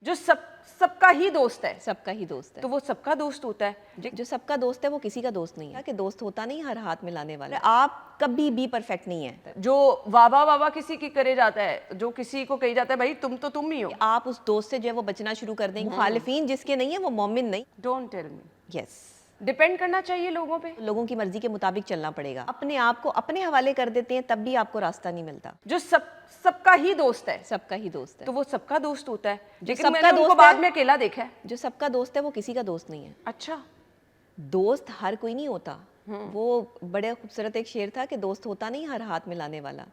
جو سب کا ہی دوست ہے. سب کا ہی دوست ہے. تو وہ سب کا دوست ہوتا ہے. جو سب کا دوست ہے وہ کسی کا دوست نہیں ہے, کہ دوست ہوتا نہیں ہر ہاتھ ملانے والا. آپ کبھی بھی پرفیکٹ نہیں ہے. جو واہ کسی کی کرے جاتا ہے, جو کسی کو کہی جاتا ہے بھائی تم ہی ہو, آپ اس دوست سے جو ہے وہ بچنا شروع کر دیں. مخالفین جس کے نہیں ہیں وہ مومن نہیں. Don't tell me. Yes, depend کرنا چاہیے لوگوں پہ. لوگوں کی مرضی کے مطابق چلنا پڑے گا. اپنے آپ کو اپنے حوالے کر دیتے ہیں تب بھی آپ کو راستہ نہیں ملتا. جو سب کا ہی دوست ہے. سب کا ہی دوست ہے. تو وہ سب کا دوست ہوتا ہے. لیکن سب میں کا نے ان کو دوست بعد ہے. میں اکیلا دیکھا ہے. جو سب کا دوست ہے وہ کسی کا دوست نہیں ہے. اچھا. دوست ہر کوئی نہیں ہوتا. وہ بڑے خوبصورت ایک شعر تھا کہ دوست ہوتا نہیں ہر ہاتھ ملانے والا.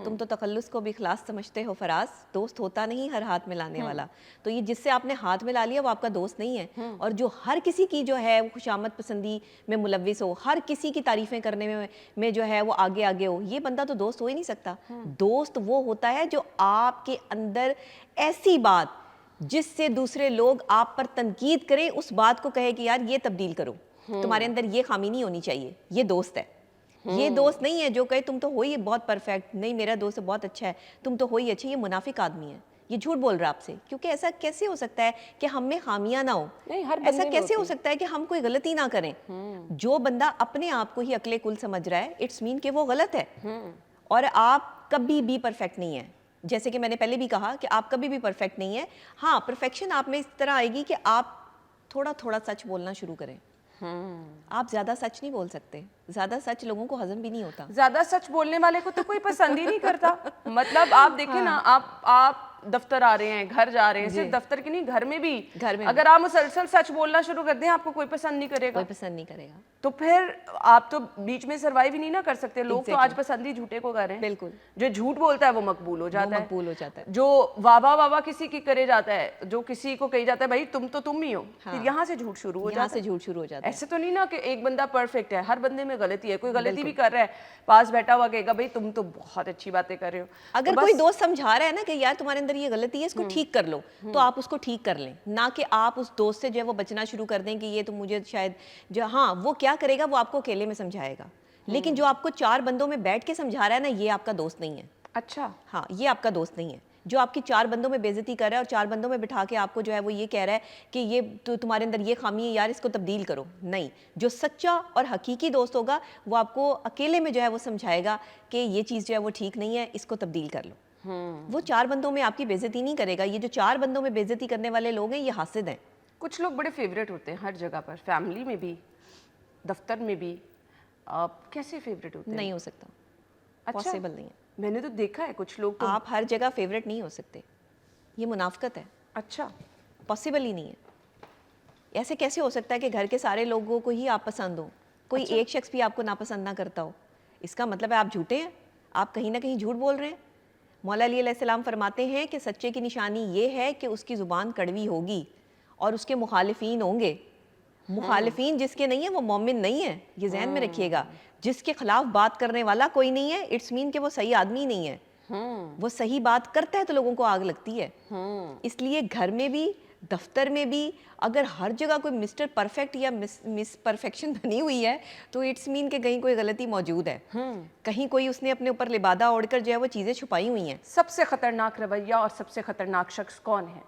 تم تو تخلص کو بھی اخلاص سمجھتے ہو فراز, دوست ہوتا نہیں ہر ہاتھ ملانے والا. تو یہ جس سے آپ نے ہاتھ ملا لیا وہ آپ کا دوست نہیں ہے. اور جو ہر کسی کی جو ہے وہ خوشامد پسندی میں ملوث ہو, ہر کسی کی تعریفیں کرنے میں جو ہے وہ آگے ہو, یہ بندہ تو دوست ہو ہی نہیں سکتا. دوست وہ ہوتا ہے جو آپ کے اندر ایسی بات جس سے دوسرے لوگ آپ پر تنقید کریں, اس بات کو کہے کہ یار یہ تبدیل کرو, تمہارے اندر یہ خامی نہیں ہونی چاہیے, یہ دوست ہے. یہ دوست نہیں ہے جو کہے تم تو ہو ہی بہت پرفیکٹ, نہیں میرا دوست بہت اچھا ہے, تم تو ہو ہی اچھا. یہ منافق آدمی ہے, یہ جھوٹ بول رہا ہے آپ سے. کیونکہ ایسا کیسے ہو سکتا ہے کہ ہم میں خامیاں نہ ہو؟ ایسا کیسے ہو سکتا ہے کہ ہم کوئی غلطی نہ کریں؟ جو بندہ اپنے آپ کو ہی عقل کل سمجھ رہا ہے, اٹس مین کہ وہ غلط ہے. اور آپ کبھی بھی پرفیکٹ نہیں ہیں. جیسے کہ میں نے پہلے بھی کہا کہ آپ کبھی بھی پرفیکٹ نہیں ہیں. ہاں, پرفیکشن آپ میں اس طرح آئے گی کہ آپ تھوڑا تھوڑا سچ بولنا شروع کریں. آپ زیادہ سچ نہیں بول سکتے. زیادہ سچ لوگوں کو ہضم بھی نہیں ہوتا. زیادہ سچ بولنے والے کو تو کوئی پسند ہی نہیں کرتا. مطلب آپ دیکھیں نا, آپ دفتر آ رہے ہیں, گھر جا رہے ہیں, صرف دفتر کی نہیں گھر میں بھی اگر آپ مسلسل سچ بولنا شروع کر دیں آپ کو کوئی پسند نہیں کرے گا. کوئی پسند نہیں کرے گا. تو پھر آپ تو بیچ میں سروائیو ہی نہیں نہ کر سکتے. لوگ تو آج پسند ہی جھوٹے کو کر رہے ہیں. بالکل. جو جھوٹ بولتا ہے وہ مقبول ہو جاتا ہے. مقبول ہو جاتا ہے. جو واہ کسی کی کرے جاتا ہے, جو کسی کو کہی جاتا ہے بھائی تم ہی ہو, پھر یہاں سے جھوٹ شروع ہو جاتا ہے. یہاں سے جھوٹ شروع ہو جاتا ہے. ایسے تو نہیں نا کہ ایک بندہ پرفیکٹ ہے, ہر بندے میں غلطی ہے. کوئی غلطی بھی کر رہا ہے, پاس بیٹھا ہوا کہے گا بھائی تم تو بہت اچھی باتیں کر رہے ہو. اگر کوئی دوست سمجھا رہا ہے نا کہ یار تمہارے اندر یہ غلطی ہے, اس کو ٹھیک کر لو, تو آپ اس کو ٹھیک کر لیں. نہ کہ آپ اس دوست سے جو ہے وہ بچنا شروع کر دیں کہ یہ تو مجھے شاید جو, ہاں وہ کیا کرے گا وہ آپ کو اکیلے میں سمجھائے گا, لیکن جو آپ کو 4 بندوں میں بیٹھ کے سمجھا رہا ہے نا, یہ آپ کا دوست نہیں ہے. اچھا. ہاں, یہ آپ کا دوست نہیں ہے. جو آپ کی 4 بندوں میں بے عزتی کر رہا ہے اور 4 بندوں میں بٹھا کے آپ کو جو ہے وہ یہ کہہ رہا ہے کہ یہ تو تمہارے اندر یہ خامی ہے یار, اس کو تبدیل کرو. نہیں, جو سچا اور حقیقی دوست ہوگا وہ آپ کو اکیلے میں جو ہے وہ سمجھائے گا کہ یہ چیز جو ہے وہ ٹھیک نہیں ہے, اس کو تبدیل کر لو. وہ 4 بندوں میں آپ کی بے عزتی نہیں کرے گا. یہ جو 4 بندوں میں بے عزتی کرنے والے لوگ ہیں یہ حاسد ہیں. کچھ لوگ بڑے فیوریٹ ہوتے ہیں ہر جگہ پر, فیملی میں بھی, دفتر میں بھی. آپ کیسے فیوریٹ ہوتے ہیں؟ نہیں ہو سکتا, پاسبل نہیں ہے. میں نے تو دیکھا ہے کچھ لوگ. آپ ہر جگہ فیوریٹ نہیں ہو سکتے, یہ منافقت ہے. اچھا. پاسبل ہی نہیں ہے. ایسے کیسے ہو سکتا ہے کہ گھر کے سارے لوگوں کو ہی آپ پسند ہو, کوئی ایک شخص بھی آپ کو ناپسند نہ کرتا ہو؟ اس کا مطلب ہے آپ جھوٹے ہیں, آپ کہیں نہ کہیں جھوٹ بول رہے ہیں. مولا علی علیہ السلام فرماتے ہیں کہ سچے کی نشانی یہ ہے کہ اس کی زبان کڑوی ہوگی اور اس کے مخالفین ہوں گے. مخالفین جس کے نہیں ہیں وہ مومن نہیں ہے, یہ ذہن میں رکھیے گا. جس کے خلاف بات کرنے والا کوئی نہیں ہے, اٹس مین کہ وہ صحیح آدمی نہیں ہے. وہ صحیح بات کرتا ہے تو لوگوں کو آگ لگتی ہے. اس لیے گھر میں بھی, دفتر میں بھی, اگر ہر جگہ کوئی مسٹر پرفیکٹ یا مس پرفیکشن بنی ہوئی ہے تو اٹس مین کہ کہیں کوئی غلطی موجود ہے. کہیں کوئی اس نے اپنے اوپر لبادہ اوڑھ کر جو ہے وہ چیزیں چھپائی ہوئی ہیں. سب سے خطرناک رویہ اور سب سے خطرناک شخص کون ہے؟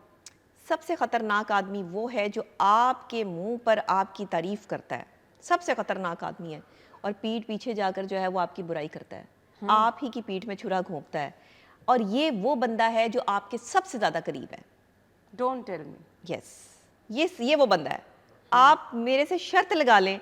سب سے خطرناک آدمی وہ ہے جو آپ کے منہ پر آپ کی تعریف کرتا ہے. سب سے خطرناک آدمی ہے, اور پیٹھ پیچھے جا کر جو ہے وہ آپ کی برائی کرتا ہے. آپ ہی کی پیٹھ میں چھرا گھونپتا ہے. اور یہ وہ بندہ ہے جو آپ کے سب سے زیادہ قریب ہے. Don't tell me. یس, یہ وہ بندہ ہے. آپ میرے سے شرط لگا لیں,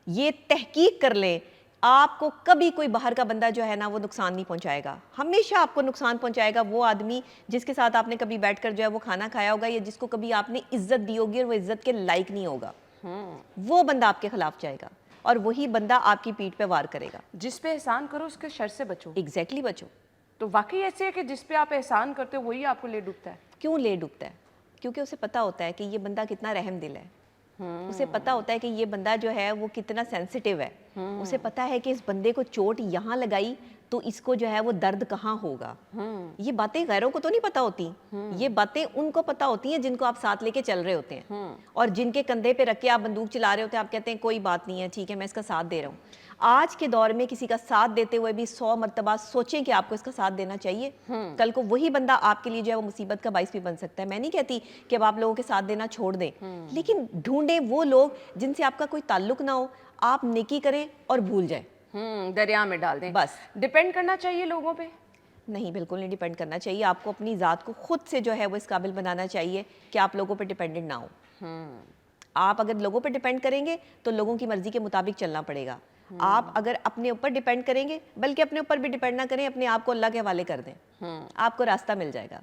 یہ تحقیق کر لیں, آپ کو کبھی کوئی باہر کا بندہ جو ہے نا وہ نقصان نہیں پہنچائے گا. ہمیشہ آپ کو نقصان پہنچائے گا وہ آدمی جس کے ساتھ آپ نے کبھی بیٹھ کر جو ہے وہ کھانا کھایا ہوگا, یا جس کو کبھی آپ نے عزت دی ہوگی اور وہ عزت کے لائق نہیں ہوگا. وہ بندہ آپ کے خلاف جائے گا, اور وہی بندہ آپ کی پیٹھ پہ وار کرے گا. جس پہ احسان کرو اس کے شر سے بچو. ایگزیکٹلی بچو. تو واقعی ایسے ہے کہ جس پہ آپ احسان کرتے ہو وہی آپ کو لے ڈوبتا ہے؟ کیوں لے ڈوبتا ہے؟ کیونکہ اسے پتا ہوتا ہے کہ یہ بندہ کتنا رحم دل ہے. اسے پتا ہوتا ہے کہ یہ بندہ جو ہے وہ کتنا سینسٹیو ہے. اسے پتا ہے کہ اس بندے کو چوٹ یہاں لگائی تو اس کو جو ہے وہ درد کہاں ہوگا. یہ باتیں غیروں کو تو نہیں پتا ہوتی, یہ باتیں ان کو پتا ہوتی ہیں جن کو آپ ساتھ لے کے چل رہے ہوتے ہیں, اور جن کے کندھے پہ رکھ کے آپ بندوق چلا رہے ہوتے ہیں. آپ کہتے ہیں کوئی بات نہیں ہے, ٹھیک ہے میں اس کا ساتھ دے رہا ہوں. آج کے دور میں کسی کا ساتھ دیتے ہوئے بھی 100 مرتبہ سوچیں کہ آپ کو اس کا ساتھ دینا چاہیے. کل کو وہی بندہ آپ کے لیے جو ہے وہ مصیبت کا باعث بھی بن سکتا ہے. میں نہیں کہتی کہ اب آپ لوگوں کے ساتھ دینا چھوڑ دیں, لیکن ڈھونڈیں وہ لوگ جن سے آپ کا کوئی تعلق نہ ہو, آپ نیکی کریں اور بھول جائیں, دریا میں ڈال دیں. بس. ڈپینڈ کرنا چاہیے لوگوں پہ؟ نہیں, بالکل نہیں ڈیپینڈ کرنا چاہیے. آپ کو اپنی ذات کو خود سے جو ہے وہ اس قابل بنانا چاہیے کہ آپ لوگوں پہ ڈیپینڈنٹ نہ ہو. آپ اگر لوگوں پہ ڈیپینڈ کریں گے تو لوگوں کی مرضی کے مطابق چلنا پڑے گا. آپ اگر اپنے اوپر ڈیپینڈ کریں گے, بلکہ اپنے اوپر بھی ڈیپینڈ نہ کریں, اپنے آپ کو اللہ کے حوالے کر دیں, آپ کو راستہ مل جائے گا.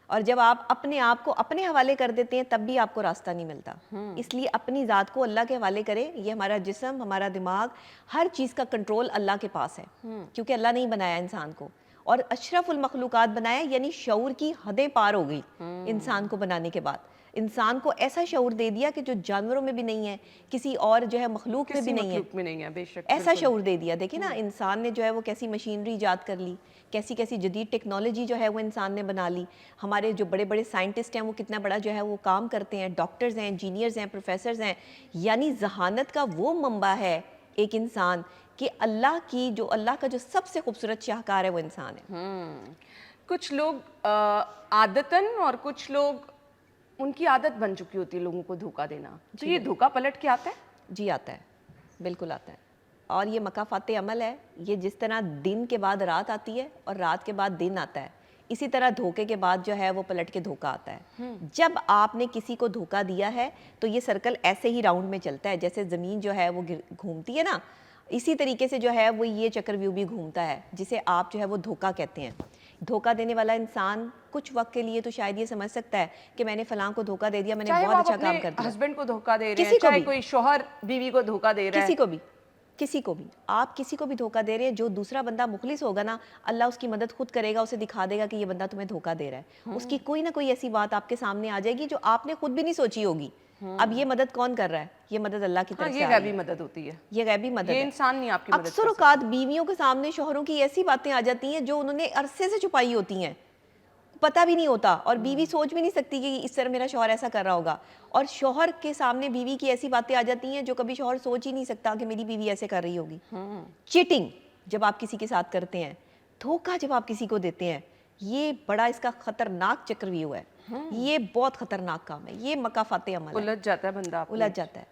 اور جب آپ اپنے آپ کو اپنے حوالے کر دیتے ہیں تب بھی آپ کو راستہ نہیں ملتا. اس لیے اپنی ذات کو اللہ کے حوالے کریں. یہ ہمارا جسم, ہمارا دماغ, ہر چیز کا کنٹرول اللہ کے پاس ہے, کیونکہ اللہ نہیں بنایا انسان کو, اور اشرف المخلوقات بنایا, یعنی شعور کی حدیں پار ہو گئی انسان کو بنانے کے بعد. انسان کو ایسا شعور دے دیا کہ جو جانوروں میں بھی نہیں ہے, کسی اور جو ہے مخلوق میں بھی نہیں ہے, بے شک. ایسا شعور دے دیا. دیکھیں نا, انسان نے جو ہے وہ کیسی مشینری ایجاد کر لی, کیسی کیسی جدید ٹیکنالوجی جو ہے وہ انسان نے بنا لی. ہمارے جو بڑے بڑے سائنٹسٹ ہیں وہ کتنا بڑا جو ہے وہ کام کرتے ہیں, ڈاکٹرز ہیں, انجینئرز ہیں, پروفیسرز ہیں. یعنی ذہانت کا وہ منبع ہے ایک انسان کہ اللہ کی جو اللہ کا جو سب سے خوبصورت شاہکار ہے وہ انسان ہے. کچھ لوگ عادتاً, اور کچھ لوگ ان کی عادت بن چکی ہوتی ہے لوگوں کو دھوکہ دینا. تو یہ دھوکہ پلٹ کے آتا ہے؟ جی آتا ہے, بالکل آتا ہے. اور یہ مکافات عمل ہے. یہ جس طرح دن کے بعد رات آتی ہے اور رات کے بعد دن آتا ہے, اسی طرح دھوکے کے بعد جو ہے وہ پلٹ کے دھوکہ آتا ہے. جب آپ نے کسی کو دھوکہ دیا ہے تو یہ سرکل ایسے ہی راؤنڈ میں چلتا ہے, جیسے زمین جو ہے وہ گھومتی ہے نا, اسی طریقے سے جو ہے وہ یہ چکر ویو بھی گھومتا ہے, جسے آپ جو ہے وہ دھوکہ کہتے ہیں. دھوکہ دینے والا انسان کچھ وقت کے لیے تو شاید یہ سمجھ سکتا ہے کہ میں نے فلاں کو دھوکہ دے دیا, میں نے بہت اچھا کام کر دیا. ہسبینڈ کو دھوکہ دے رہے ہیں, چاہے کوئی شوہر بیوی کو دھوکہ دے رہا ہے, کسی کو بھی آپ کسی کو بھی دھوکہ دے رہے ہیں. جو دوسرا بندہ مخلص ہوگا نا, اللہ اس کی مدد خود کرے گا, اسے دکھا دے گا کہ یہ بندہ تمہیں دھوکہ دے رہا ہے. اس کی کوئی نہ کوئی ایسی بات آپ کے سامنے آ جائے گی جو آپ نے خود بھی نہیں سوچی ہوگی. اب یہ مدد کون کر رہا ہے؟ یہ مدد اللہ کی طرف سے. یہ غیبی مدد ہوتی ہے, یہ غیبی مدد ہے, یہ انسان نہیں آپ کی مدد. اکثر اوقات بیویوں کے سامنے شوہروں کی ایسی باتیں آ جاتی ہیں جو انہوں نے عرصے سے چھپائی ہوتی ہیں, پتہ بھی نہیں ہوتا, اور بیوی سوچ بھی نہیں سکتی کہ اس طرح میرا شوہر ایسا کر رہا ہوگا. اور شوہر کے سامنے بیوی کی ایسی باتیں آ جاتی ہیں جو کبھی شوہر سوچ ہی نہیں سکتا کہ میری بیوی ایسے کر رہی ہوگی. چیٹنگ جب آپ کسی کے ساتھ کرتے ہیں, دھوکہ جب آپ کسی کو دیتے ہیں, یہ بڑا اس کا خطرناک چکر ویو ہے. یہ بہت خطرناک کام ہے, یہ مکافات عمل ہے. الجھ جاتا ہے بندہ, الجھ جاتا ہے.